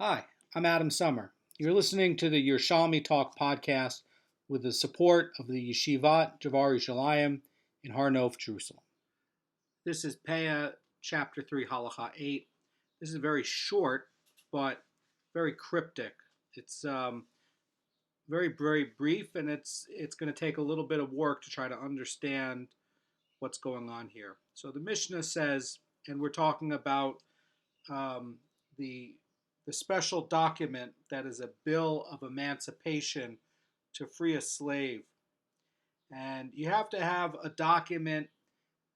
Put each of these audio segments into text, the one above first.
Hi, I'm Adam Summer. You're listening to the Yerushalmi Talk podcast with the support of the Yeshivat Javar Yerushalayim in Har Nof, Jerusalem. This is Peah, Chapter 3, Halacha 8. This is very short, but very cryptic. It's very, very brief, and it's going to take a little bit of work to try to understand what's going on here. So the Mishnah says, and we're talking about the special document that is a bill of emancipation to free a slave. And you have to have a document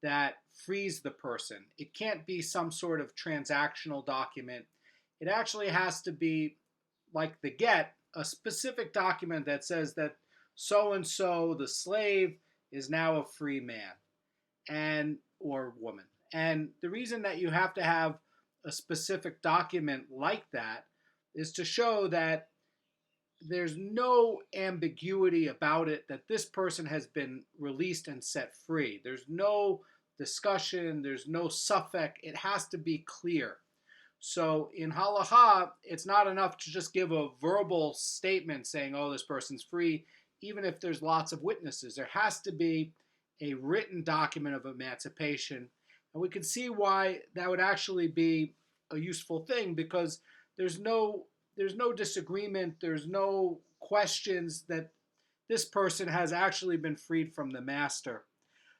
that frees the person. It can't be some sort of transactional document. It actually has to be, like the get, a specific document that says that so-and-so, the slave, is now a free man or woman. And the reason that you have to have a specific document like that is to show that there's no ambiguity about it, that this person has been released and set free. There's no discussion, there's no suffix. It has to be clear. So in Halacha, it's not enough to just give a verbal statement saying, oh, this person's free, even if there's lots of witnesses. There has to be a written document of emancipation. And we can see why that would actually be a useful thing, because there's no disagreement, there's no questions that this person has actually been freed from the master.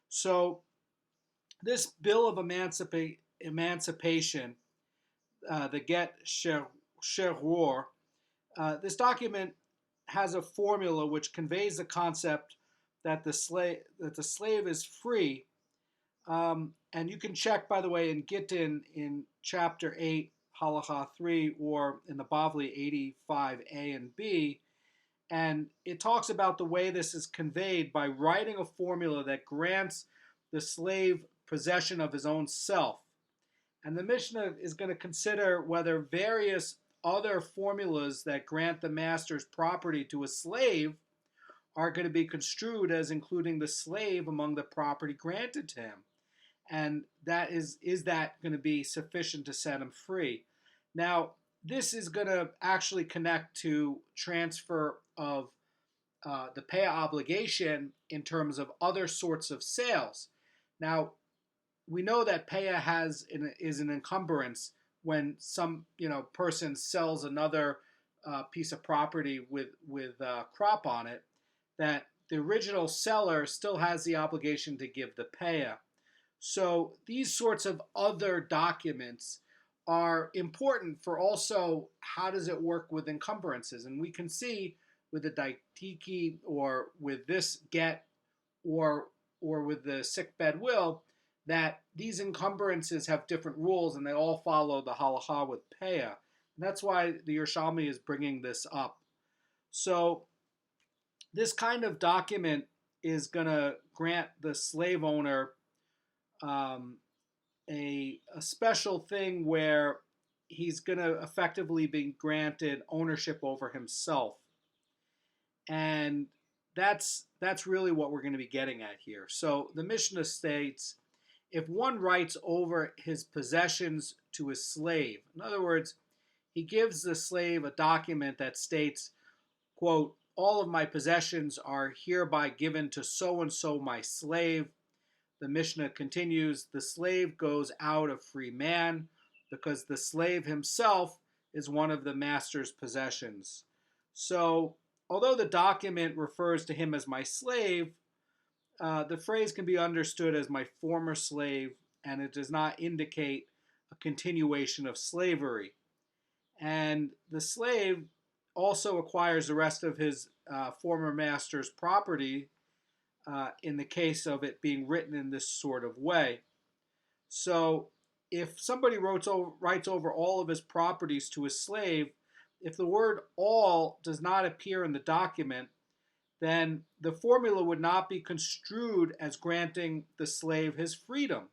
So this bill of emancipation, the get shiurim, this document has a formula which conveys the concept that the slave is free. And you can check, by the way, in Gitten in chapter 8, Halacha 3, or in the Bavli 85a and b. And it talks about the way this is conveyed by writing a formula that grants the slave possession of his own self. And the Mishnah is going to consider whether various other formulas that grant the master's property to a slave are going to be construed as including the slave among the property granted to him. And that is that going to be sufficient to set him free? Now, this is going to actually connect to transfer of the Peah obligation in terms of other sorts of sales. Now, we know that Peah is an encumbrance when some person sells another piece of property with crop on it, that the original seller still has the obligation to give the Peah. So these sorts of other documents are important for also how does it work with encumbrances. And we can see with the daitiki or with this get or with the sickbed will that these encumbrances have different rules and they all follow the halacha with Peah. And that's why the Yerushalmi is bringing this up. So this kind of document is going to grant the slave owner a special thing where he's going to effectively be granted ownership over himself. And that's really what we're going to be getting at here. So the Mishnah states, if one writes over his possessions to his slave, in other words, he gives the slave a document that states, quote, all of my possessions are hereby given to so-and-so my slave. The Mishnah continues, the slave goes out a free man because the slave himself is one of the master's possessions. So, although the document refers to him as my slave, the phrase can be understood as my former slave, and it does not indicate a continuation of slavery. And the slave also acquires the rest of his former master's property in the case of it being written in this sort of way. So if somebody writes over all of his properties to his slave, if the word all does not appear in the document, then the formula would not be construed as granting the slave his freedom.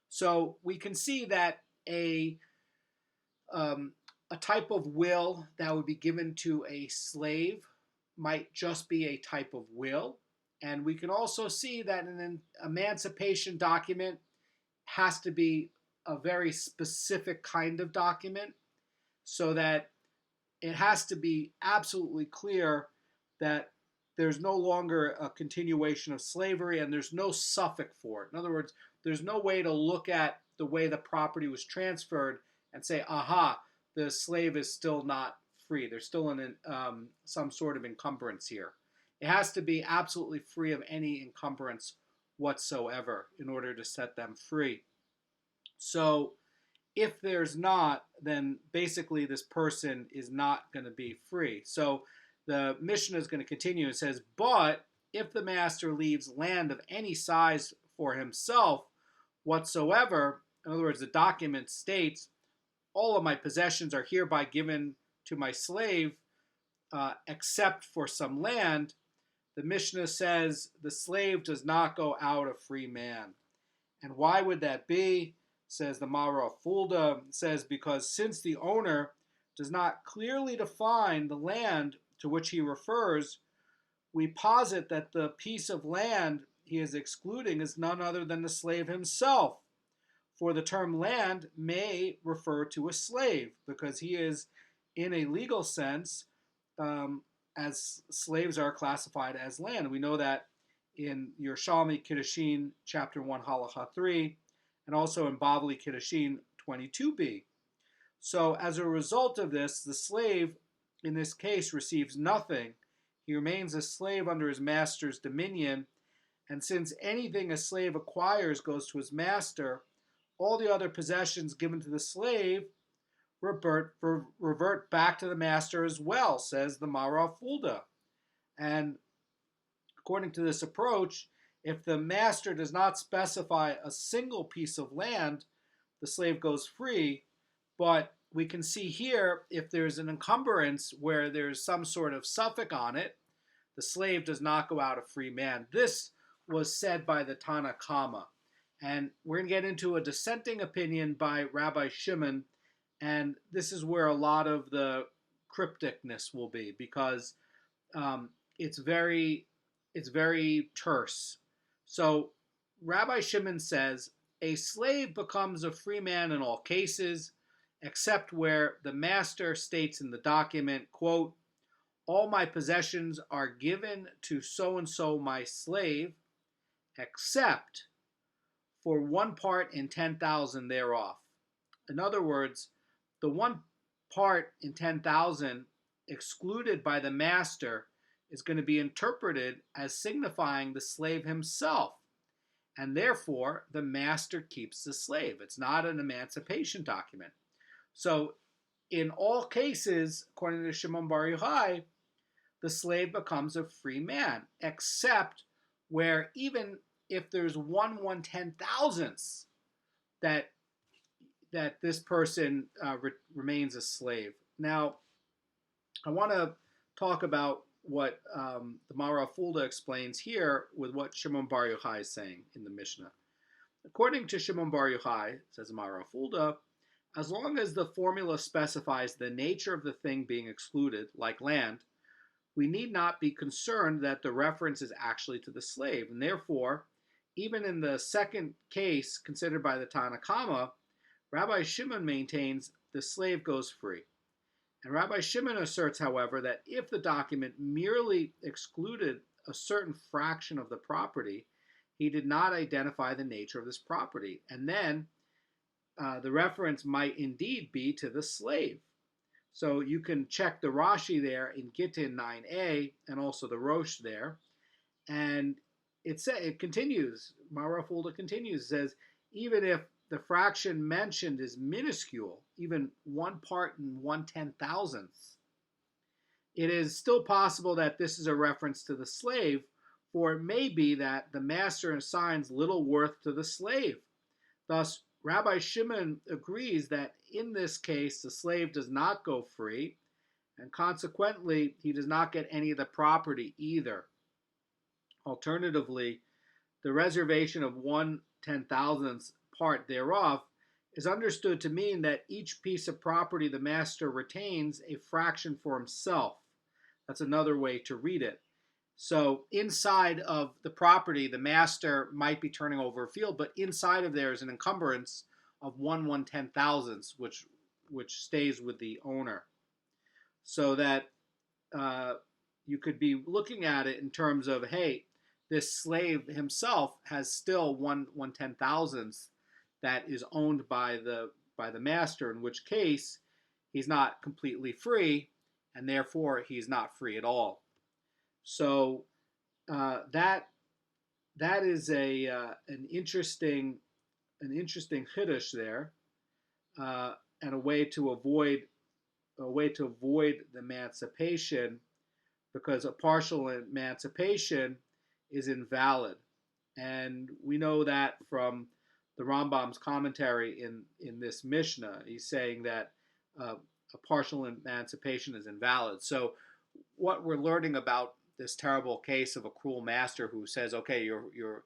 So we can see that a type of will that would be given to a slave might just be a type of will. And we can also see that an emancipation document has to be a very specific kind of document so that it has to be absolutely clear that there's no longer a continuation of slavery and there's no suffix for it. In other words, there's no way to look at the way the property was transferred and say, aha, the slave is still not free. There's still some sort of encumbrance here. It has to be absolutely free of any encumbrance whatsoever in order to set them free. So if there's not, then basically this person is not going to be free. So the Mishnah is going to continue. It says, but if the master leaves land of any size for himself whatsoever, in other words, the document states, all of my possessions are hereby given to my slave, except for some land, the Mishnah says the slave does not go out a free man. And why would that be? Says the Mara Fulda, says because since the owner does not clearly define the land to which he refers, we posit that the piece of land he is excluding is none other than the slave himself. For the term land may refer to a slave because he is, in a legal sense, as slaves are classified as land. We know that in Yerushalmi Kiddushin, chapter 1, Halacha 3, and also in Bavli Kiddushin 22b. So as a result of this, the slave, in this case, receives nothing. He remains a slave under his master's dominion, and since anything a slave acquires goes to his master, all the other possessions given to the slave revert back to the master as well, says the Mara Fulda. And according to this approach, if the master does not specify a single piece of land, the slave goes free. But we can see here, if there's an encumbrance where there's some sort of suffix on it, the slave does not go out a free man. This was said by the Tana Kama. And we're going to get into a dissenting opinion by Rabbi Shimon, and this is where a lot of the crypticness will be, because it's very terse. So Rabbi Shimon says, a slave becomes a free man in all cases, except where the master states in the document, quote, all my possessions are given to so-and-so my slave, except for 1 part in 10,000 thereof. In other words, the 1 part in 10,000 excluded by the master is going to be interpreted as signifying the slave himself, and therefore the master keeps the slave. It's not an emancipation document. So in all cases, according to Shimon Bar Yochi, the slave becomes a free man, except where even if there's 1/10,000th that this person remains a slave. Now, I want to talk about what the Mara Fulda explains here with what Shimon Bar Yochi is saying in the Mishnah. According to Shimon Bar Yochi, says Mara Fulda, as long as the formula specifies the nature of the thing being excluded, like land, we need not be concerned that the reference is actually to the slave, and therefore, even in the second case considered by the Tana Kama, Rabbi Shimon maintains the slave goes free. And Rabbi Shimon asserts, however, that if the document merely excluded a certain fraction of the property, he did not identify the nature of this property. And then the reference might indeed be to the slave. So you can check the Rashi there in Gitten 9a and also the Rosh there. And it continues, Mara Fulda continues, says, even if the fraction mentioned is minuscule, even 1 part in 1/10,000th, it is still possible that this is a reference to the slave, for it may be that the master assigns little worth to the slave. Thus, Rabbi Shimon agrees that in this case the slave does not go free, and consequently he does not get any of the property either. Alternatively, the reservation of 1/10,000th part thereof is understood to mean that each piece of property the master retains a fraction for himself. That's another way to read it. So inside of the property, the master might be turning over a field, but inside of there is an encumbrance of 1/110,000th, which stays with the owner. so that you could be looking at it in terms of, hey, this slave himself has still one 10,000th that is owned by the master, in which case he's not completely free, and therefore he's not free at all. So that is an interesting chiddush there, and a way to avoid the emancipation, because a partial emancipation is invalid, and we know that from the Rambam's commentary in this Mishnah. He's saying that a partial emancipation is invalid. So what we're learning about this terrible case of a cruel master who says, okay, you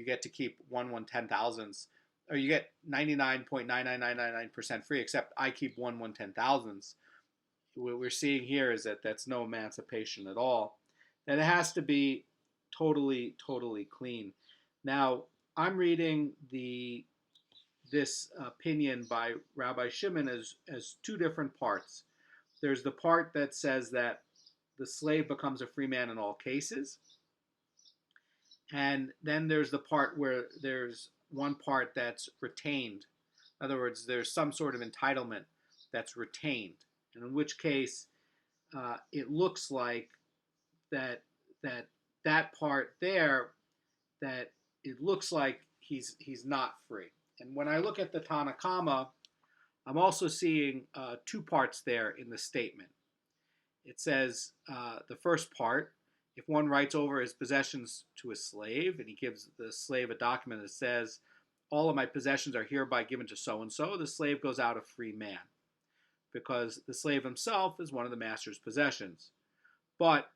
get to keep one 10,000ths, or you get 99.99999% free, except I keep one 10,000ths. What we're seeing here is that that's no emancipation at all. That it has to be totally clean. Now, I'm reading this opinion by Rabbi Shimon as two different parts. There's the part that says that the slave becomes a free man in all cases, and then there's the part where there's one part that's retained. In other words, there's some sort of entitlement that's retained, and in which case it looks like that part there, that it looks like he's not free. And when I look at the Tanna Kama, I'm also seeing two parts there in the statement. It says, the first part, if one writes over his possessions to a slave, and he gives the slave a document that says, all of my possessions are hereby given to so-and-so, the slave goes out a free man, because the slave himself is one of the master's possessions. But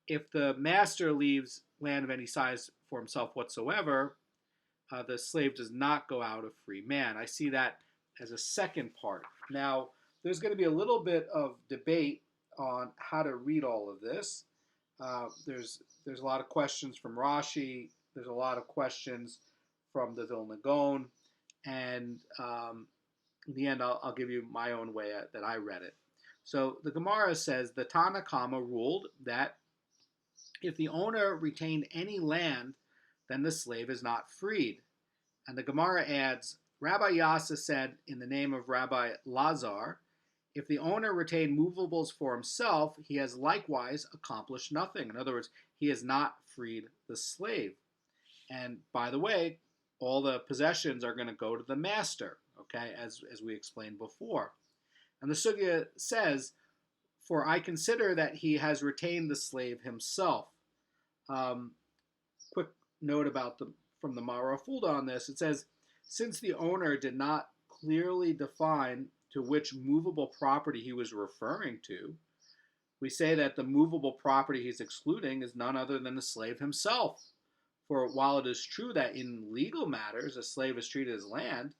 if the master leaves land of any size for himself whatsoever, the slave does not go out a free man. I see that as a second part. Now, there's going to be a little bit of debate on how to read all of this. There's a lot of questions from Rashi. There's a lot of questions from the Vilna Goan, and in the end, I'll give you my own way that I read it. So the Gemara says the Tanna Kama ruled that if the owner retained any land, then the slave is not freed. And the Gemara adds, Rabbi Yassa said in the name of Rabbi Lazar, if the owner retained movables for himself, he has likewise accomplished nothing. In other words, he has not freed the slave. And by the way, all the possessions are going to go to the master, okay, as we explained before. And the Sugya says, for I consider that he has retained the slave himself. Quick note from the Mara Fulda on this. It says, since the owner did not clearly define to which movable property he was referring to, we say that the movable property he's excluding is none other than the slave himself. For while it is true that in legal matters a slave is treated as land,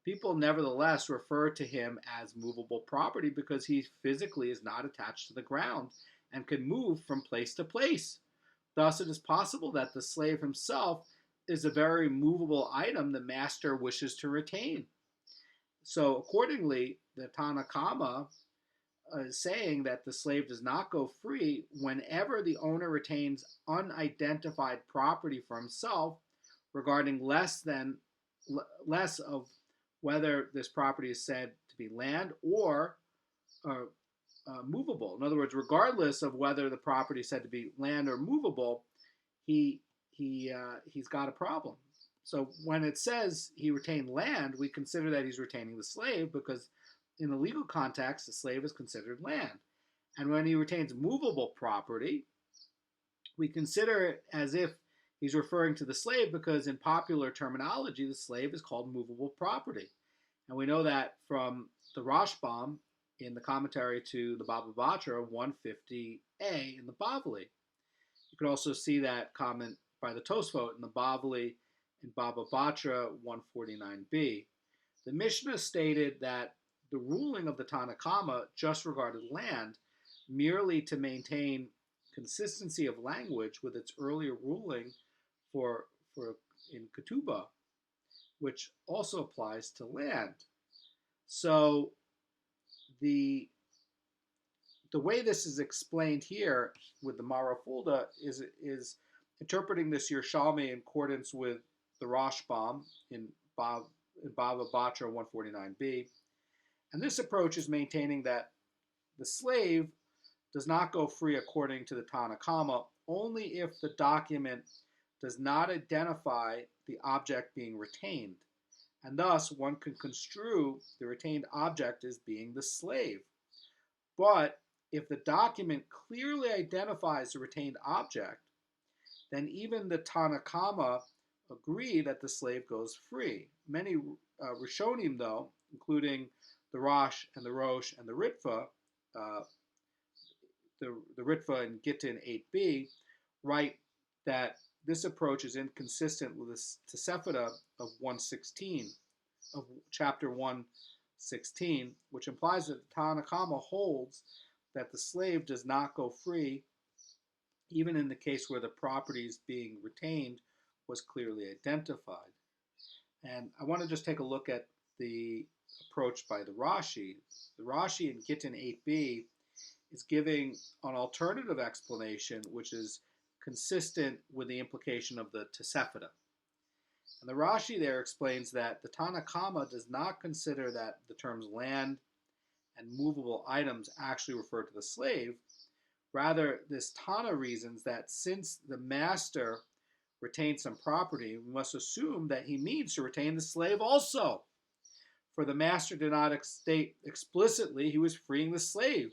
people nevertheless refer to him as movable property because he physically is not attached to the ground and can move from place to place. Thus, it is possible that the slave himself is a very movable item the master wishes to retain. So, accordingly, the Tanna Kama is saying that the slave does not go free whenever the owner retains unidentified property for himself regarding less of whether this property is said to be land or movable. In other words, regardless of whether the property is said to be land or movable, he's got a problem. So when it says he retained land, we consider that he's retaining the slave because in the legal context, the slave is considered land. And when he retains movable property, we consider it as if he's referring to the slave because in popular terminology, the slave is called movable property. And we know that from the Rashbam in the commentary to the Baba Batra 150a in the Bavli. You can also see that comment by the Tosfot in the Bavli in Baba Batra 149b. The Mishnah stated that the ruling of the Tanna Kama just regarded land merely to maintain consistency of language with its earlier ruling for in Ketubah, which also applies to land. So the the way this is explained here with the Marafulda is interpreting this Yerushalmi in accordance with the Rashbam in Bava Batra 149b. And this approach is maintaining that the slave does not go free according to the Tanna Kama only if the document does not identify the object being retained. And thus, one can construe the retained object as being the slave. But if the document clearly identifies the retained object, then even the Tanna Kama agree that the slave goes free. Many Rishonim, though, including the Rosh and the Rosh and the Ritva, the Ritva in Gitten 8b, write that this approach is inconsistent with the Tosefta of 116, of chapter 116, which implies that the Tanna Kama holds that the slave does not go free, even in the case where the properties being retained was clearly identified. And I want to just take a look at the approach by the Rashi. The Rashi in Gitten 8b is giving an alternative explanation, which is consistent with the implication of the Tosefta. And the Rashi there explains that the Tanna Kama does not consider that the terms land and movable items actually refer to the slave. Rather, this Tana reasons that since the master retained some property, we must assume that he means to retain the slave also. For the master did not state explicitly he was freeing the slave.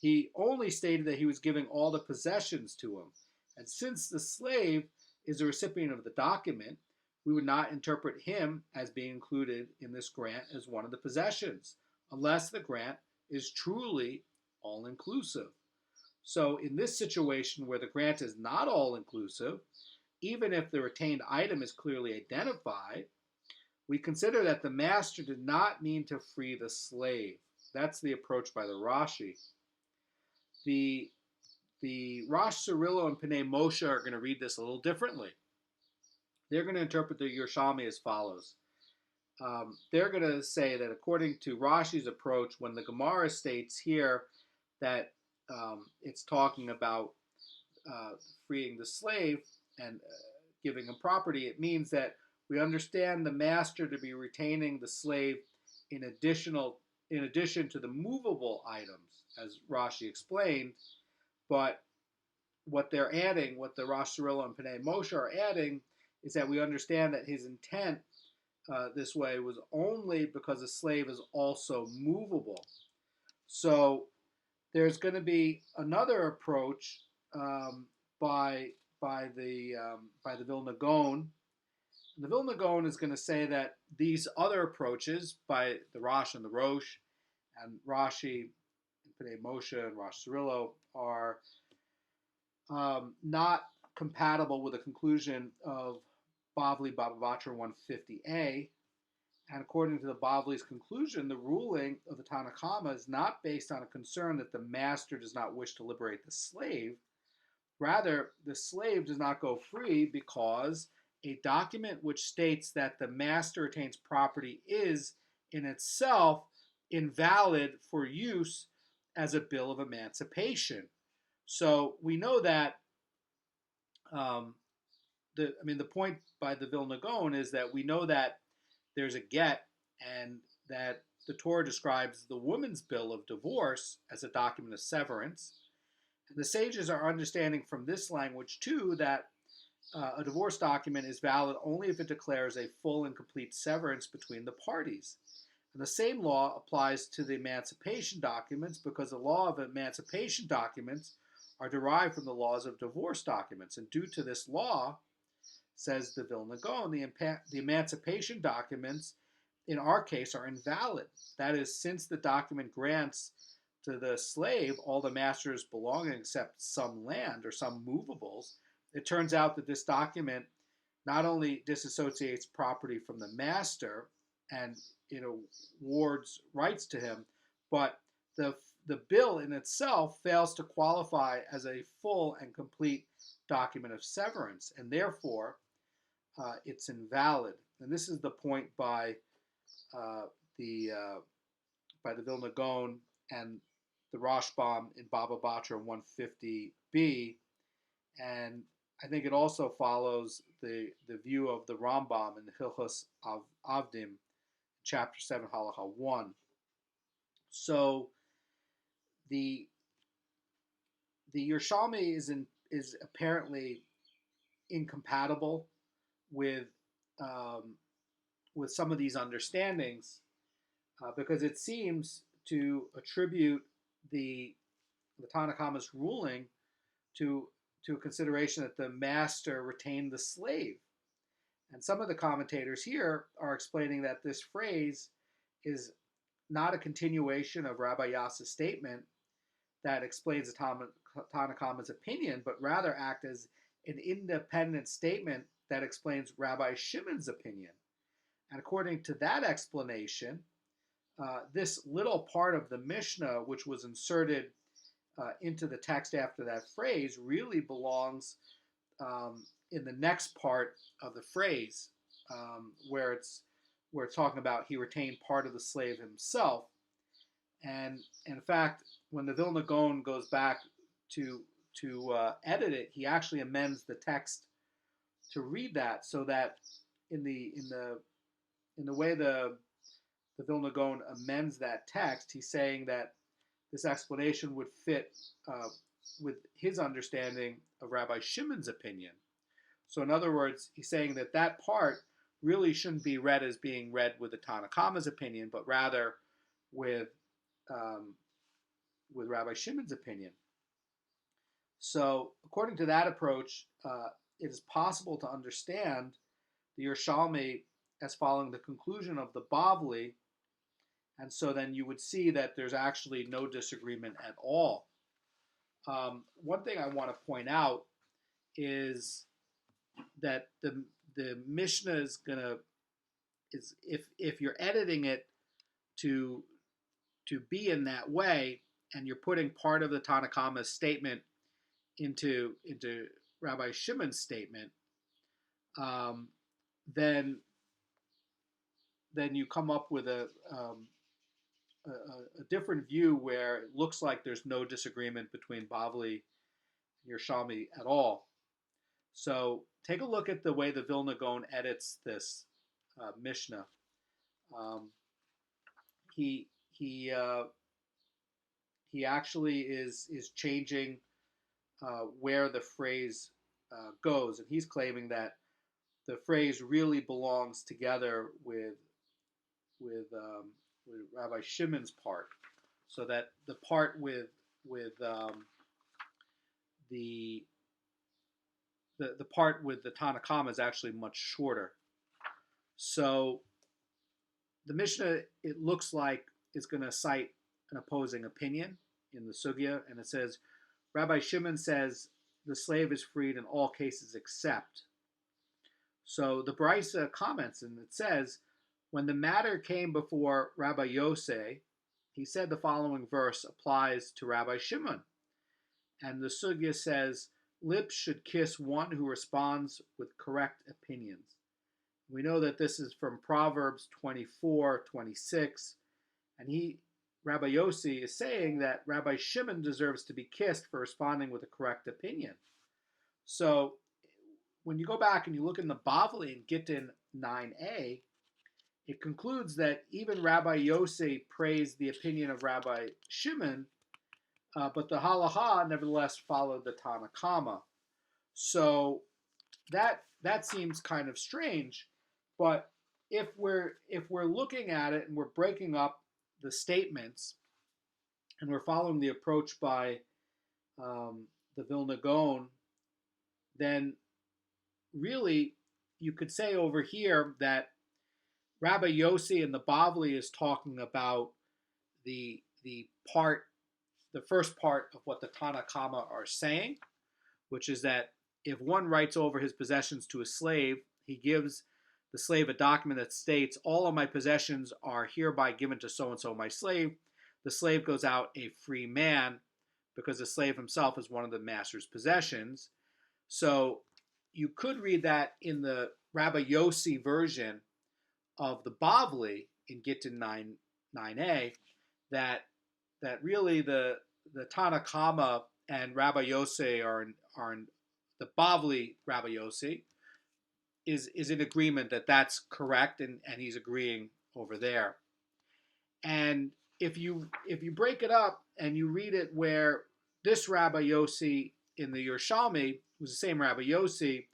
He only stated that he was giving all the possessions to him. And since the slave is the recipient of the document, we would not interpret him as being included in this grant as one of the possessions, unless the grant is truly all-inclusive. So in this situation where the grant is not all-inclusive, even if the retained item is clearly identified, we consider that the master did not mean to free the slave. That's the approach by the Rashi. The Rosh Cirillo and Pnei Moshe are going to read this a little differently. They're going to interpret the Yerushalmi as follows. They're going to say that according to Rashi's approach, when the Gemara states here that it's talking about freeing the slave and giving him property, it means that we understand the master to be retaining the slave in addition to the movable items, as Rashi explained. But what they're adding, what the Rosh Cirillo and Pnei Moshe are adding, is that we understand that his intent this way was only because the slave is also movable. So there's going to be another approach by the Vilna Goan. The Vilna Goan is going to say that these other approaches by the Rosh and the Rosh and Rashi, and Pnei Moshe and Rosh Cirillo are not compatible with the conclusion of Bavli Baba Batra 150a. And according to the Bavli's conclusion, the ruling of the Tanna Kama is not based on a concern that the master does not wish to liberate the slave. Rather, the slave does not go free because a document which states that the master retains property is in itself invalid for use as a bill of emancipation. So we know that the point by the Vilna Goan is that we know that there's a get and that the Torah describes the woman's bill of divorce as a document of severance. And the sages are understanding from this language too that a divorce document is valid only if it declares a full and complete severance between the parties. And the same law applies to the emancipation documents because the law of emancipation documents are derived from the laws of divorce documents. And due to this law, says the Vilna Goan, the emancipation documents in our case are invalid. That is, since the document grants to the slave all the master's belongings except some land or some movables, it turns out that this document not only disassociates property from the master and it awards rights to him, but the bill in itself fails to qualify as a full and complete document of severance, and therefore it's invalid. And this is the point by the Vilna Goan and the Rashbam in Baba Batra 150b, and I think it also follows the view of the Rambam in the Hilchos Avdim, chapter 7, Halacha 1. So the Yerushalmi is apparently incompatible with some of these understandings because it seems to attribute the Tanakhama's ruling to a consideration that the master retained the slave. And some of the commentators here are explaining that this phrase is not a continuation of Rabbi Yassa's statement that explains the Tanakhama's opinion, but rather act as an independent statement that explains Rabbi Shimon's opinion. And according to that explanation, this little part of the Mishnah, which was inserted into the text after that phrase, really belongs in the next part of the phrase, where it's talking about he retained part of the slave himself. And in fact, when the Vilna Goan goes back to edit it, he actually amends the text to read that, so that in the way the Vilna Goan amends that text, he's saying that this explanation would fit with his understanding of Rabbi Shimon's opinion. So in other words, he's saying that part really shouldn't be read as being read with the Tanakhama's opinion, but rather with Rabbi Shimon's opinion. So according to that approach, it is possible to understand the Yerushalmi as following the conclusion of the Bavli, and so then you would see that there's actually no disagreement at all. One thing I want to point out is that the Mishnah is if you're editing it to be in that way, and you're putting part of the Tanakhama's statement into Rabbi Shimon's statement, then you come up with a different view where it looks like there's no disagreement between Bavli and Yerushalmi at all. So take a look at the way the Vilna Goan edits this Mishnah. He actually is changing where the phrase goes, and he's claiming that the phrase really belongs together with Rabbi Shimon's part, so that the part with the part with the Tanakhama is actually much shorter. So the Mishnah, it looks like, is going to cite an opposing opinion in the Sugya, and it says, Rabbi Shimon says the slave is freed in all cases except. So the Brisa comments, and it says, when the matter came before Rabbi Yose, he said the following verse applies to Rabbi Shimon. And the Sugya says, lips should kiss one who responds with correct opinions. We know that this is from Proverbs 24:26, and Rabbi Yose is saying that Rabbi Shimon deserves to be kissed for responding with a correct opinion. So when you go back and you look in the Bavli in Gitten 9a, it concludes that even Rabbi Yose praised the opinion of Rabbi Shimon, but the Halacha nevertheless followed the Tanakhama. So that seems kind of strange, but if we're looking at it and we're breaking up the statements and we're following the approach by the Vilna Goan, then really you could say over here that Rabbi Yose in the Bavli is talking about the first part of what the Tanakhama are saying, which is that if one writes over his possessions to a slave, he gives the slave a document that states, all of my possessions are hereby given to so-and-so my slave. The slave goes out a free man because the slave himself is one of the master's possessions. So you could read that in the Rabbi Yose version of the Bavli in Gitten 9a, that that really the Tanakama and Rabbi Yose are in the Bavli Rabbi Yose is in agreement that that's correct, and he's agreeing over there. And if you break it up and you read it where this Rabbi Yose in the Yerushalmi, who's the same Rabbi Yose,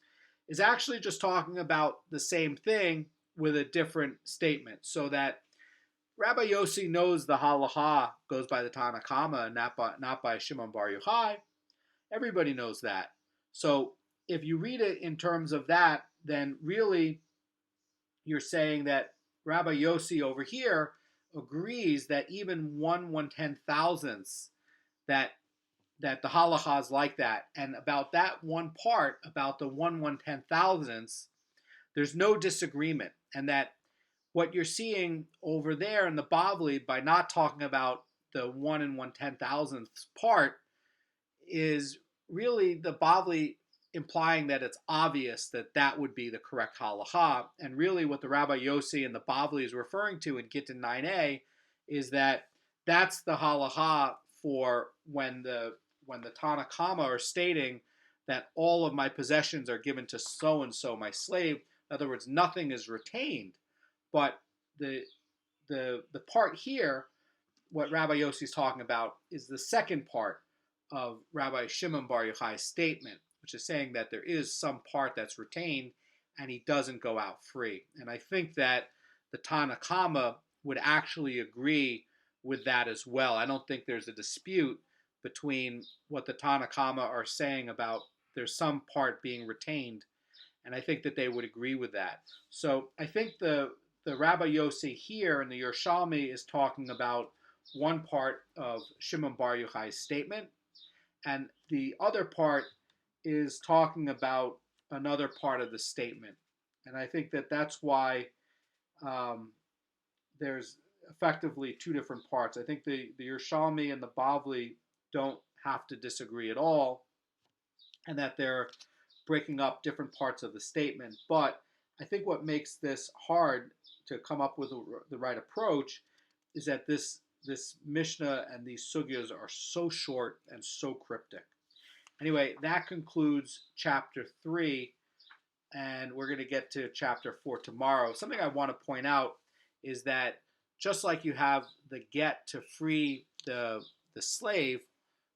is actually just talking about the same thing with a different statement, so that Rabbi Yose knows the Halacha goes by the Tanakama and not by Shimon Bar Yochi. Everybody knows that. So if you read it in terms of that, then really you're saying that Rabbi Yose over here agrees that even 1/110,000ths that the halacha is like that, and about that one part, about the 1/110,000ths, there's no disagreement, and that what you're seeing over there in the Bavli by not talking about the 1/110,000ths part is really the Bavli implying that it's obvious that that would be the correct halacha. And really what the Rabbi Yose and the Bavli is referring to in Gitten 9a is that that's the halacha for when the Tanakama are stating that all of my possessions are given to so-and-so, my slave. In other words, nothing is retained. But the part here, what Rabbi Yose is talking about, is the second part of Rabbi Shimon Bar Yochai's statement, which is saying that there is some part that's retained and he doesn't go out free. And I think that the Tanakama would actually agree with that as well. I don't think there's a dispute between what the Tanakama are saying about there's some part being retained, and I think that they would agree with that. So I think the Rabbi Yose here in the Yerushalmi is talking about one part of Shimon Bar Yochai's statement, and the other part is talking about another part of the statement. And I think that that's why there's effectively two different parts. I think the Yerushalmi and the Bavli don't have to disagree at all, and that they're breaking up different parts of the statement. But I think what makes this hard to come up with the right approach is that this Mishnah and these Sugyas are so short and so cryptic. Anyway, that concludes chapter 3, and we're going to get to chapter 4 tomorrow. Something I want to point out is that just like you have the get to free the slave,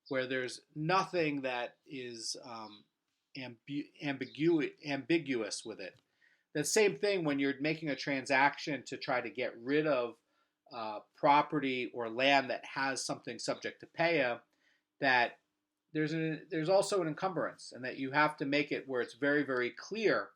where there's nothing that is ambiguous with it. The same thing when you're making a transaction to try to get rid of property or land that has something subject to Peah, that there's also an encumbrance, and that you have to make it where it's very, very clear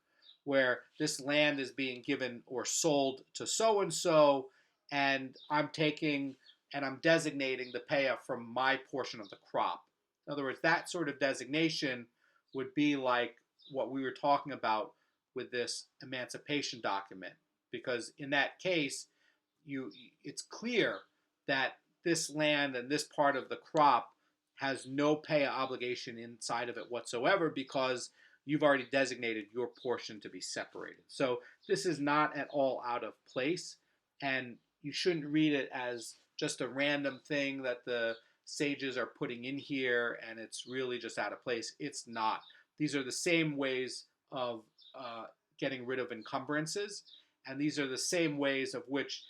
where this land is being given or sold to so-and-so, and I'm taking and I'm designating the Peah from my portion of the crop. In other words, that sort of designation would be like what we were talking about with this emancipation document, because in that case, it's clear that this land and this part of the crop has no Peah obligation inside of it whatsoever, because you've already designated your portion to be separated. So this is not at all out of place, and you shouldn't read it as just a random thing that the sages are putting in here and it's really just out of place. It's not. These are the same ways of getting rid of encumbrances, and these are the same ways of which,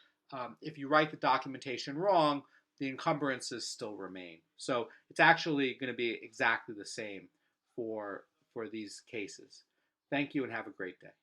if you write the documentation wrong, the encumbrances still remain. So it's actually going to be exactly the same for these cases. Thank you and have a great day.